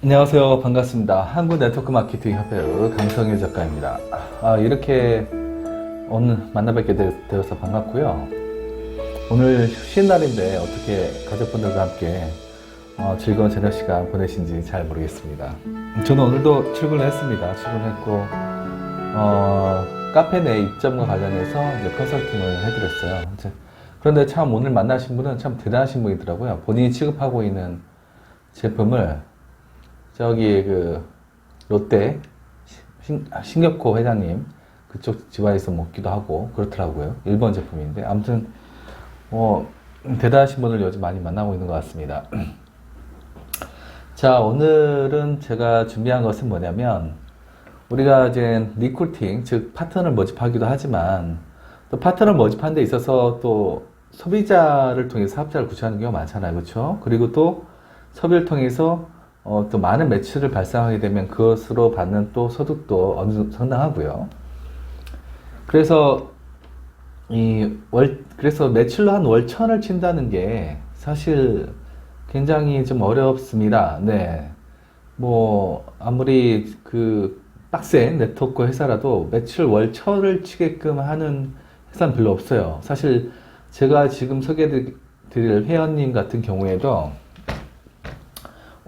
안녕하세요. 반갑습니다. 한국네트워크마케팅협회의 강성일 작가입니다. 이렇게 오늘 만나뵙게 되어서 반갑고요. 오늘 쉬는 날인데 어떻게 가족분들과 함께 즐거운 저녁 시간 보내신지 잘 모르겠습니다. 저는 오늘도 출근했습니다. 출근했고 카페 내 입점과 관련해서 이제 컨설팅을 해드렸어요. 그런데 참 오늘 만나신 분은 참 대단하신 분이더라고요. 본인이 취급하고 있는 제품을 저기 롯데 신격호 회장님 그쪽 집안에서 먹기도 하고 그렇더라고요. 일본 제품인데 아무튼 대단하신 분을 요즘 많이 만나고 있는 것 같습니다. 자, 오늘은 제가 준비한 것은 뭐냐면 우리가 이제 리크루팅, 즉 파트너를 모집하기도 하지만 또 파트너를 모집하는 데 있어서 또 소비자를 통해서 사업자를 구축하는 경우가 많잖아요. 그렇죠? 그리고 또 소비를 통해서 또 많은 매출을 발생하게 되면 그것으로 받는 또 소득도 어느 정도 상당하고요. 그래서 그래서 매출로 한 월천을 친다는 게 사실 굉장히 좀 어렵습니다. 네. 아무리 빡센 네트워크 회사라도 매출 월천을 치게끔 하는 회사는 별로 없어요. 사실 제가 지금 소개해드릴 회원님 같은 경우에도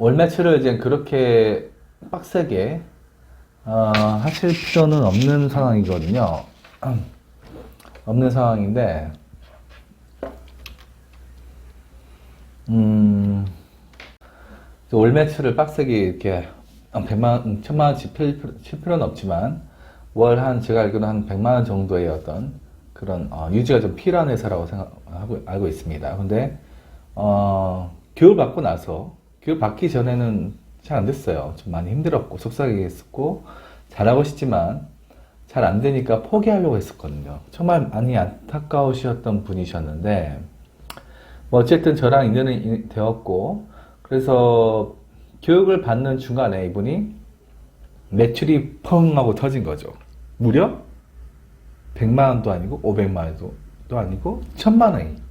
월 매출을 이제 그렇게 빡세게 하실 필요는 없는 상황이거든요. 없는 상황인데 월 매출을 빡세게 이렇게 100만, 1000만원씩 칠 필요는 없지만 월 제가 알기로는 한 100만원 정도의 어떤 그런 유지가 좀 필요한 회사라고 알고 있습니다. 근데 교육 받고 나서 교육 받기 전에는 잘 안 됐어요. 좀 많이 힘들었고 속상하게 했었고 잘하고 싶지만 잘 안 되니까 포기하려고 했었거든요. 정말 많이 안타까우셨던 분이셨는데 어쨌든 저랑 인연이 되었고 그래서 교육을 받는 중간에 이분이 매출이 펑 하고 터진 거죠. 무려 100만원도 아니고 500만원도 아니고 1000만원이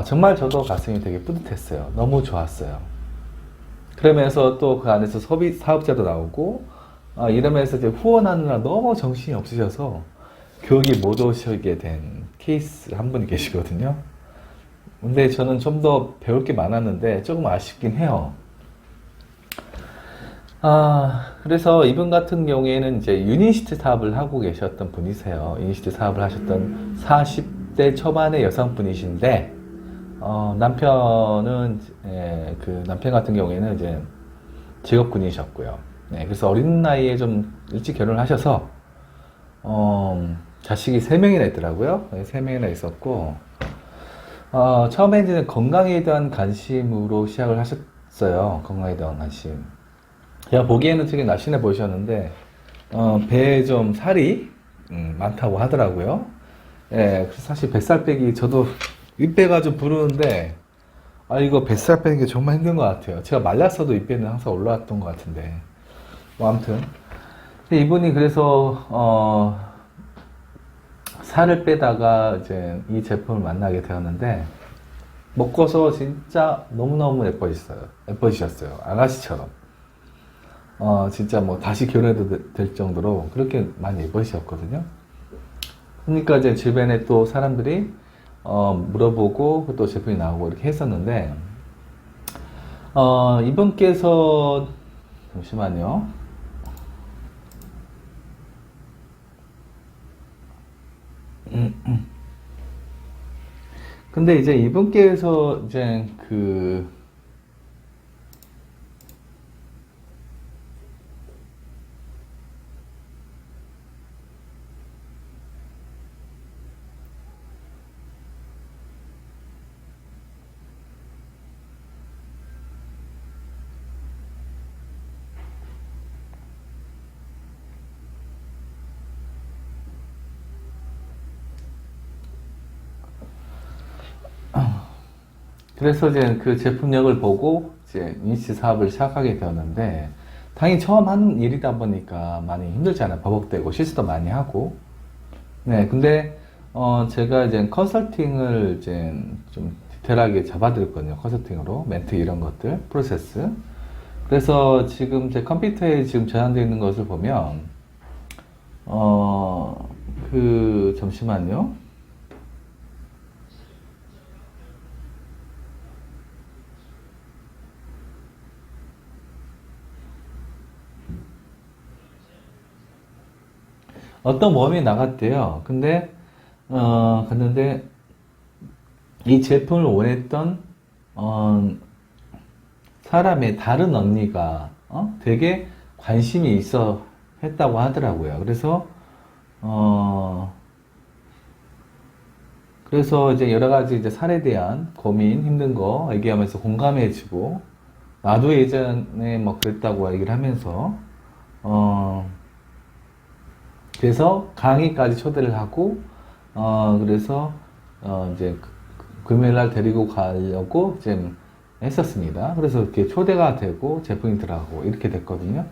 정말 저도 가슴이 되게 뿌듯했어요. 너무 좋았어요. 그러면서 또 그 안에서 소비 사업자도 나오고 이러면서 이제 후원하느라 너무 정신이 없으셔서 교육이 못 오시게 된 케이스 한 분이 계시거든요. 근데 저는 좀 더 배울 게 많았는데 조금 아쉽긴 해요. 그래서 이분 같은 경우에는 이제 유니시티 사업을 하고 계셨던 분이세요. 유니시티 사업을 하셨던 40대 초반의 여성분이신데 남편은 남편 같은 경우에는 이제 직업군이셨고요. 네, 그래서 어린 나이에 좀 일찍 결혼을 하셔서 자식이 3명이나 있더라고요. 네, 3명이나 있었고 처음에는 건강에 대한 관심으로 시작을 하셨어요. 건강에 대한 관심. 제가 보기에는 되게 날씬해 보이셨는데 배에 좀 살이 많다고 하더라고요. 예, 그래서 사실 뱃살 빼기 저도 윗배가 좀 부르는데 이거 뱃살 빼는 게 정말 힘든 것 같아요. 제가 말랐어도 윗배는 항상 올라왔던 것 같은데 아무튼 이분이 그래서 살을 빼다가 이제 이 제품을 만나게 되었는데 먹고서 진짜 너무너무 예뻐지셨어요. 아가씨처럼 진짜 다시 결혼해도 될 정도로 그렇게 많이 예뻐지셨거든요. 그러니까 이제 주변에 또 사람들이 물어보고 또 제품이 나오고 이렇게 했었는데 이분께서 잠시만요. 근데 이제 이분께서 이제 그래서 이제 그 제품력을 보고 이제 인시 사업을 시작하게 되었는데 당연히 처음 하는 일이다 보니까 많이 힘들잖아요. 버벅대고 실수도 많이 하고. 네, 근데 제가 이제 컨설팅을 이제 좀 디테일하게 잡아드렸거든요. 컨설팅으로 멘트 이런 것들 프로세스. 그래서 지금 제 컴퓨터에 지금 저장되어 있는 것을 보면, 잠시만요. 어떤 모험이 나갔대요. 근데, 갔는데, 이 제품을 원했던, 사람의 다른 언니가, 되게 관심이 있어 했다고 하더라고요. 그래서 이제 여러 가지 이제 살에 대한 고민, 힘든 거 얘기하면서 공감해주고, 나도 예전에 뭐 그랬다고 얘기를 하면서, 어, 그래서 강의까지 초대를 하고, 그래서, 이제 금요일 날 데리고 가려고 이제 했었습니다. 그래서 이렇게 초대가 되고 제품이 들어가고 이렇게 됐거든요.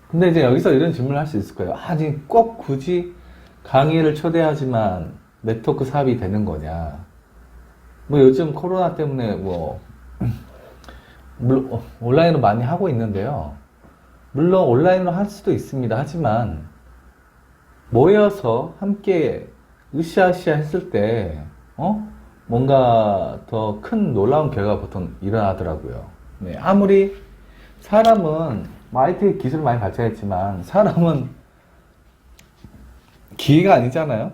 근데 이제 여기서 이런 질문을 할 수 있을 거예요. 아니, 꼭 굳이 강의를 초대하지만 네트워크 사업이 되는 거냐. 뭐 요즘 코로나 때문에 뭐, 물론 온라인으로 많이 하고 있는데요. 물론 온라인으로 할 수도 있습니다. 하지만 모여서 함께 으쌰으쌰 했을 때, 뭔가 더 큰 놀라운 결과가 보통 일어나더라고요. 네, 아무리 사람은 뭐 IT 기술 많이 발전했지만 사람은 기계가 아니잖아요.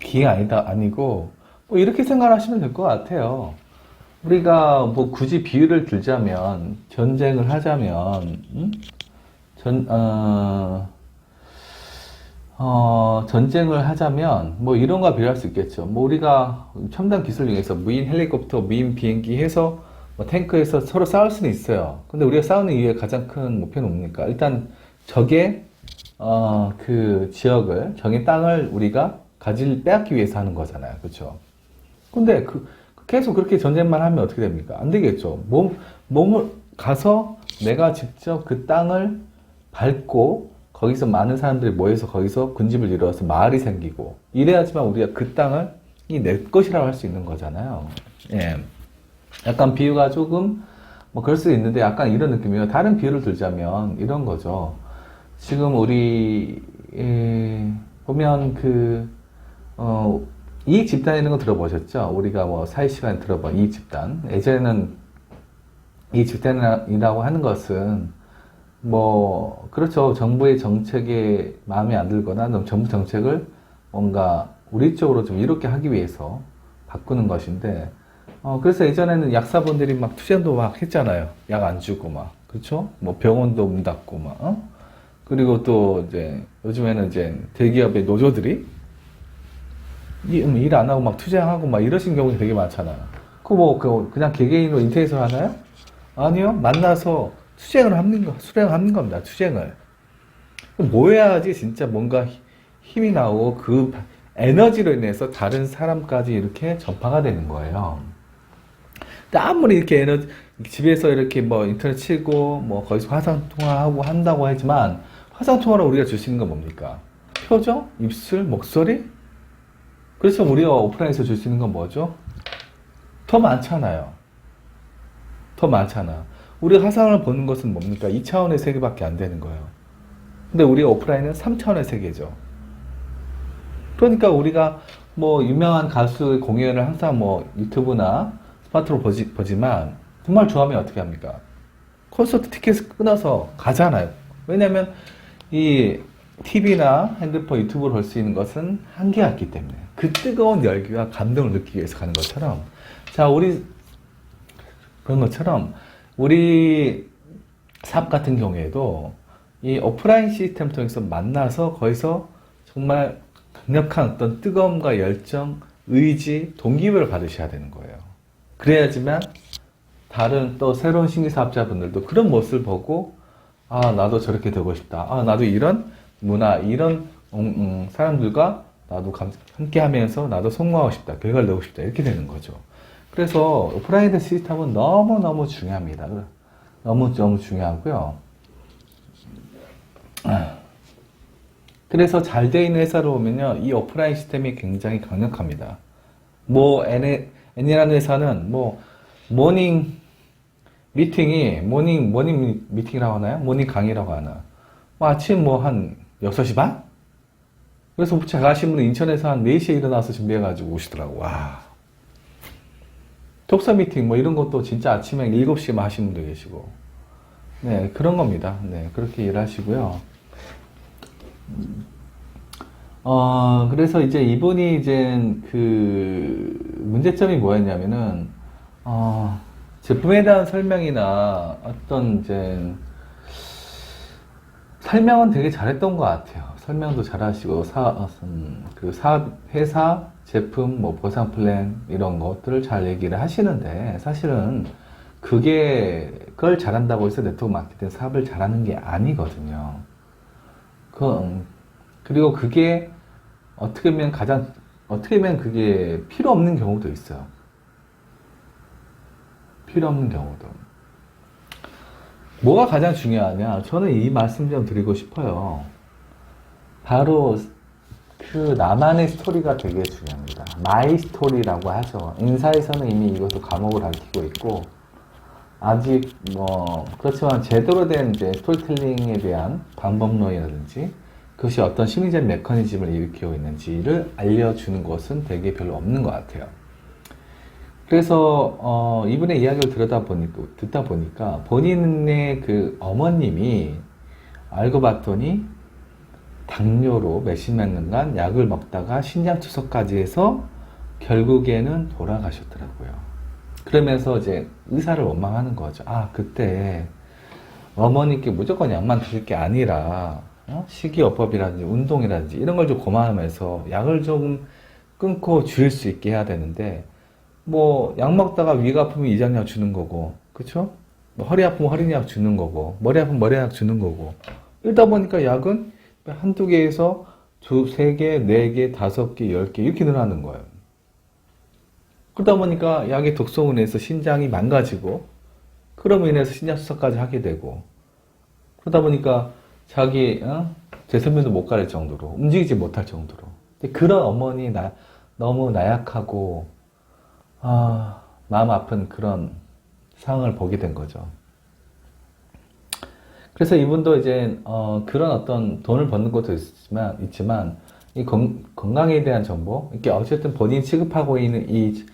기계가 아니고 뭐 이렇게 생각하시면 될 것 같아요. 우리가 뭐 굳이 비유를 들자면 전쟁을 하자면 전쟁을 하자면 뭐 이런 거 비교할 수 있겠죠. 뭐 우리가 첨단 기술 중에서 무인 헬리콥터, 무인 비행기 해서 뭐 탱크에서 서로 싸울 수는 있어요. 근데 우리가 싸우는 이유의 가장 큰 목표는 뭡니까? 일단 적의 그 지역을, 적의 땅을 우리가 빼앗기 위해서 하는 거잖아요. 그렇죠? 근데 계속 그렇게 전쟁만 하면 어떻게 됩니까? 안 되겠죠. 몸을 가서 내가 직접 그 땅을 밟고 거기서 많은 사람들이 모여서 거기서 군집을 이루어서 마을이 생기고 이래야지만 우리가 그 땅을 내 것이라고 할 수 있는 거잖아요. 예. 약간 비유가 조금 뭐 그럴 수 있는데 약간 이런 느낌이에요. 다른 비유를 들자면 이런 거죠. 지금 우리 보면 이익 집단이라는 거 들어보셨죠? 우리가 뭐 사회 시간에 들어본 이익 집단. 예전에는 이익 집단이라고 하는 것은 뭐 그렇죠. 정부의 정책에 마음에 안 들거나 정부 정책을 뭔가 우리 쪽으로 좀 이롭게 하기 위해서 바꾸는 것인데 그래서 예전에는 약사분들이 막 투쟁도 막 했잖아요. 약 안 주고 막 그렇죠? 뭐 병원도 문 닫고 막 그리고 또 이제 요즘에는 이제 대기업의 노조들이 일 안 하고 막 투쟁하고 막 이러신 경우가 되게 많잖아요. 그냥 개개인으로 인터넷으로 하나요? 아니요. 만나서 수행을 하는 겁니다. 투쟁을. 뭐 해야지 진짜 뭔가 힘이 나오고 그 에너지로 인해서 다른 사람까지 이렇게 전파가 되는 거예요. 근데 아무리 이렇게 집에서 이렇게 뭐 인터넷 치고 뭐 거기서 화상통화하고 한다고 하지만 화상통화로 우리가 줄 수 있는 건 뭡니까? 표정? 입술? 목소리? 그래서 우리가 오프라인에서 줄 수 있는 건 뭐죠? 더 많잖아요. 더 많잖아. 우리가 화상을 보는 것은 뭡니까? 2차원의 세계밖에 안 되는 거예요. 근데 우리가 오프라인은 3차원의 세계죠. 그러니까 우리가 뭐 유명한 가수의 공연을 항상 뭐 유튜브나 스마트로 보지만 정말 좋아하면 어떻게 합니까? 콘서트 티켓을 끊어서 가잖아요. 왜냐면 이 TV나 핸드폰, 유튜브를 볼 수 있는 것은 한계가 있기 때문에 그 뜨거운 열기와 감동을 느끼기 위해서 가는 것처럼 그런 것처럼 우리 사업 같은 경우에도 이 오프라인 시스템을 통해서 만나서 거기서 정말 강력한 어떤 뜨거움과 열정, 의지, 동기부여를 받으셔야 되는 거예요. 그래야지만 다른 또 새로운 신규 사업자분들도 그런 모습을 보고 나도 저렇게 되고 싶다. 나도 이런 문화, 이런 사람들과 나도 함께 하면서 나도 성공하고 싶다. 결과를 내고 싶다. 이렇게 되는 거죠. 그래서 오프라인 시스템은 너무너무 중요합니다. 너무너무 중요하고요. 그래서 잘 돼 있는 회사를 보면요, 이 오프라인 시스템이 굉장히 강력합니다. 뭐, N이라는 회사는 뭐, 모닝 모닝 미팅이라고 하나요? 모닝 강의라고 하나? 뭐 아침 뭐 한 6시 반? 그래서 제가 아신 분은 인천에서 한 4시에 일어나서 준비해가지고 오시더라고. 와. 독서 미팅 뭐 이런 것도 진짜 아침에 7시에만 하시는 분도 계시고. 네, 그런 겁니다. 네, 그렇게 일하시고요. 그래서 이제 이분이 이제 그 문제점이 뭐였냐면은, 제품에 대한 설명이나 어떤 이제 설명은 되게 잘했던 것 같아요. 설명도 잘하시고 그 사업, 회사, 제품, 뭐 보상 플랜 이런 것들을 잘 얘기를 하시는데 사실은 그걸 잘한다고 해서 네트워크 마케팅 사업을 잘하는 게 아니거든요. 그리고 그게 어떻게 보면 그게 필요 없는 경우도 있어요. 필요 없는 경우도. 뭐가 가장 중요하냐? 저는 이 말씀 좀 드리고 싶어요. 바로 그 나만의 스토리가 되게 중요합니다. 마이 스토리라고 하죠. 인사에서는 이미 이것도 과목을 가르치고 있고, 아직 뭐 그렇지만 제대로 된 이제 스토리텔링에 대한 방법론이라든지 그것이 어떤 심리적 메커니즘을 일으키고 있는지를 알려주는 것은 되게 별로 없는 것 같아요. 그래서 이분의 이야기를 듣다 보니까 본인의 그 어머님이 알고 봤더니 당뇨로 몇십몇 년간 약을 먹다가 신장투석까지 해서 결국에는 돌아가셨더라고요. 그러면서 이제 의사를 원망하는 거죠. 아, 그때 어머니께 무조건 약만 드실 게 아니라 식이요법이라든지 운동이라든지 이런 걸 좀 고마워하면서 약을 좀 끊고 줄일 수 있게 해야 되는데 뭐 약 먹다가 위가 아프면 이장약 주는 거고, 그쵸? 뭐 허리 아프면 허리약 주는 거고, 머리 아프면 머리약 주는 거고, 이러다 보니까 약은 한두 개에서 세 개, 네 개, 5개, 10개 이렇게 늘어나는 거예요. 그러다 보니까 약의 독성으로 인해서 신장이 망가지고, 그럼으로 인해서 신장수석까지 하게 되고, 그러다 보니까 자기 대소변도 못 가릴 정도로 움직이지 못할 정도로. 근데 그런 어머니 너무 나약하고 마음 아픈 그런 상황을 보게 된 거죠. 그래서 이분도 이제 그런 어떤 돈을 버는 것도 있지만 이 건강에 대한 정보, 이게 어쨌든 본인이 취급하고 있는 이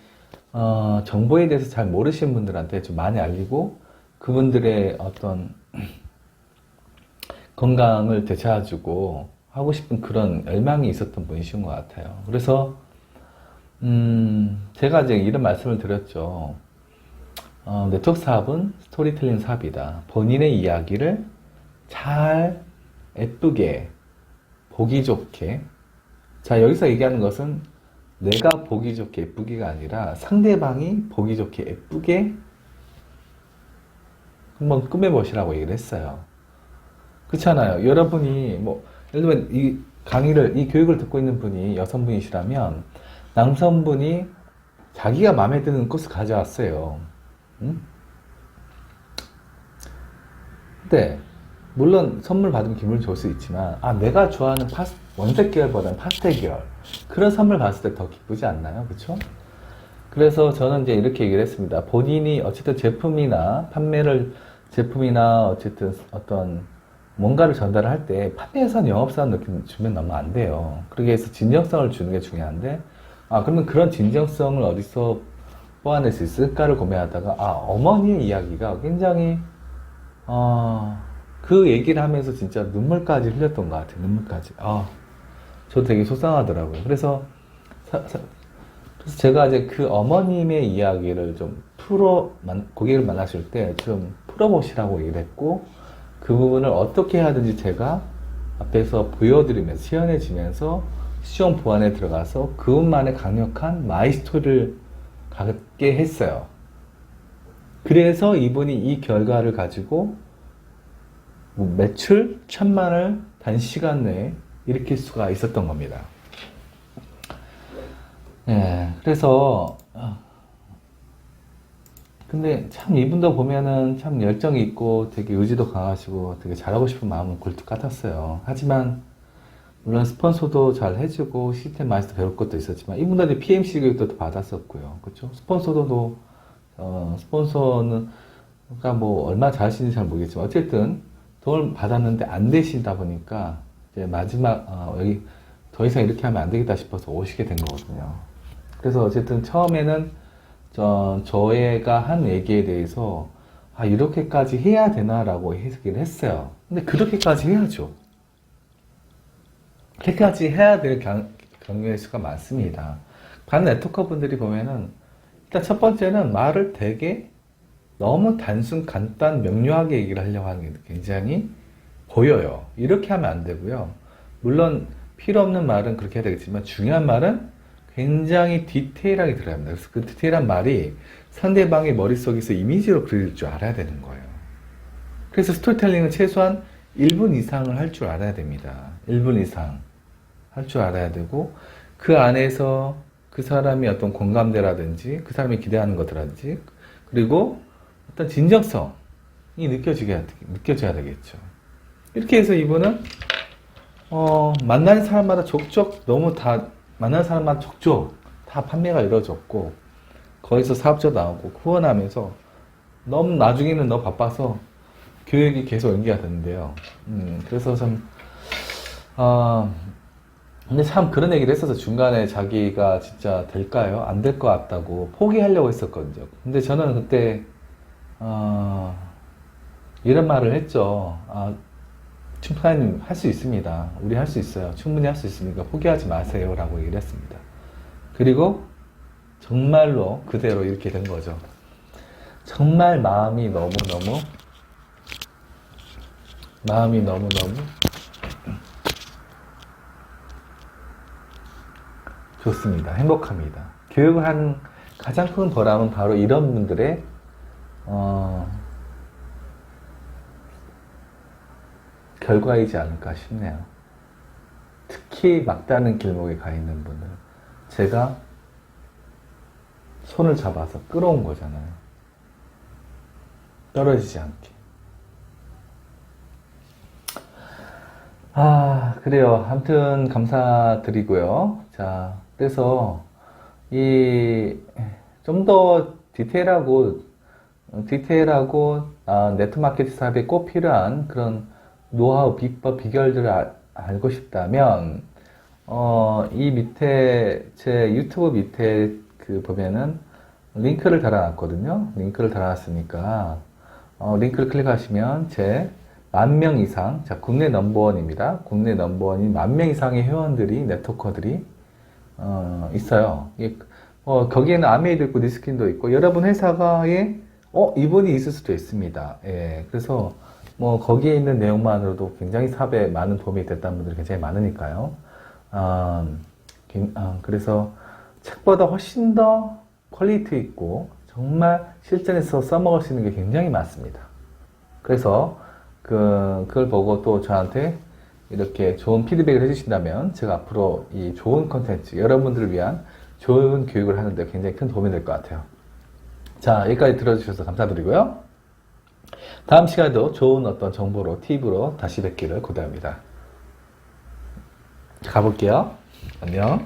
정보에 대해서 잘 모르시는 분들한테 좀 많이 알리고 그분들의 어떤 건강을 되찾아주고 하고 싶은 그런 열망이 있었던 분이신 것 같아요. 그래서 제가 이제 이런 말씀을 드렸죠. 네트워크 사업은 스토리텔링 사업이다. 본인의 이야기를 잘 예쁘게 보기 좋게. 자, 여기서 얘기하는 것은 내가 보기 좋게 예쁘게가 아니라 상대방이 보기 좋게 예쁘게 한번 꾸며보시라고 얘기를 했어요. 그렇잖아요. 여러분이 뭐 예를 들면 이 교육을 듣고 있는 분이 여성분이시라면 남성분이 자기가 마음에 드는 꽃을 가져왔어요. 응? 근데 물론 선물 받으면 기분이 좋을 수 있지만 내가 좋아하는 원색 계열보다는 파스텔 계열 그런 선물 받았을 때 더 기쁘지 않나요? 그렇죠? 그래서 저는 이제 이렇게 얘기를 했습니다. 본인이 어쨌든 제품이나 어쨌든 어떤 뭔가를 전달을 할 때 판매에선 영업사원 느낌 주면 너무 안 돼요. 그러기 위해서 진정성을 주는 게 중요한데 그러면 그런 진정성을 어디서 뽑아낼 수 있을까를 고민하다가 어머니의 이야기가 굉장히 그 얘기를 하면서 진짜 눈물까지 흘렸던 것 같아요. 눈물까지. 저도 되게 속상하더라고요. 그래서 제가 이제 그 어머님의 이야기를 좀 고객을 만나실 때 좀 풀어보시라고 얘기를 했고, 그 부분을 어떻게 하든지 제가 앞에서 보여드리면서, 시연해지면서 시험 보완에 들어가서 그분만의 강력한 마이 스토리를 갖게 했어요. 그래서 이분이 이 결과를 가지고 매출 1,000만을 단시간 내에 일으킬 수가 있었던 겁니다. 예, 그래서 근데 참 이분도 보면은 참 열정이 있고 되게 의지도 강하시고 되게 잘하고 싶은 마음은 굴뚝 같았어요. 하지만 물론 스폰서도 잘 해주고 시스템 마이스터 배울 것도 있었지만 이분들이 PMC 교육도 받았었고요. 그렇죠? 스폰서도 스폰서는 그러니까 뭐 얼마 잘하시는지 잘 모르겠지만 어쨌든 돈을 받았는데 안 되시다 보니까 이제 마지막 여기 더 이상 이렇게 하면 안 되겠다 싶어서 오시게 된 거거든요. 그래서 어쨌든 처음에는 저희가 한 얘기에 대해서 이렇게까지 해야 되나라고 얘기를 했어요. 근데 그렇게까지 해야죠. 그렇게까지 해야 될 경우의 수가 많습니다. 반 네트워커 분들이 보면은 일단 첫 번째는 말을 되게 너무 단순, 간단, 명료하게 얘기를 하려고 하는 게 굉장히 보여요. 이렇게 하면 안 되고요. 물론 필요 없는 말은 그렇게 해야 되겠지만 중요한 말은 굉장히 디테일하게 들어야 합니다. 그래서 그 디테일한 말이 상대방의 머릿속에서 이미지로 그릴 줄 알아야 되는 거예요. 그래서 스토리텔링은 최소한 1분 이상을 할 줄 알아야 됩니다. 1분 이상 할 줄 알아야 되고 그 안에서 그 사람이 어떤 공감대라든지 그 사람이 기대하는 것들라든지 그리고 어떤 진정성이 느껴져야 되겠죠. 이렇게 해서 이분은 만나는 사람마다 족족 너무 다 만나는 사람마다 족족 다 판매가 이루어졌고 거기서 사업자 나오고 후원하면서 너무 나중에는 너무 바빠서 교육이 계속 연기가 되는데요. 그래서 참 근데 참 그런 얘기를 했어서 중간에 자기가 진짜 될까요? 안 될 것 같다고 포기하려고 했었거든요. 근데 저는 그때 이런 말을 했죠. 충분히 할 수 있습니다. 우리 할 수 있어요. 충분히 할 수 있으니까 포기하지 마세요. 라고 얘기를 했습니다. 그리고 정말로 그대로 이렇게 된 거죠. 정말 마음이 너무너무 좋습니다. 행복합니다. 교육을 한 가장 큰 보람은 바로 이런 분들의 결과이지 않을까 싶네요. 특히 막다른 길목에 가 있는 분들 제가 손을 잡아서 끌어온 거잖아요. 떨어지지 않게. 그래요. 아무튼 감사드리고요. 자, 그래서 좀 더 디테일하고 네트워크 마케팅 사업에 꼭 필요한 그런 노하우, 비법, 비결들을 알고 싶다면 이 밑에 제 유튜브 밑에 보면은 링크를 달아놨거든요. 링크를 달아놨으니까 링크를 클릭하시면 제 10,000명 이상, 자, 국내 넘버원입니다. 국내 넘버원인 10,000명 이상의 회원들이, 네트워커들이 있어요. 거기에는 아메이도 있고 니스킨도 있고 여러분 회사가에 이분이 있을 수도 있습니다. 예, 그래서 거기에 있는 내용만으로도 굉장히 사업에 많은 도움이 됐다는 분들이 굉장히 많으니까요. 그래서 책보다 훨씬 더 퀄리티 있고 정말 실전에서 써먹을 수 있는 게 굉장히 많습니다. 그래서 그걸 보고 또 저한테 이렇게 좋은 피드백을 해주신다면 제가 앞으로 이 좋은 컨텐츠, 여러분들을 위한 좋은 교육을 하는데 굉장히 큰 도움이 될 것 같아요. 자, 여기까지 들어주셔서 감사드리고요. 다음 시간에도 좋은 어떤 정보로, 팁으로 다시 뵙기를 기대합니다. 가볼게요. 안녕.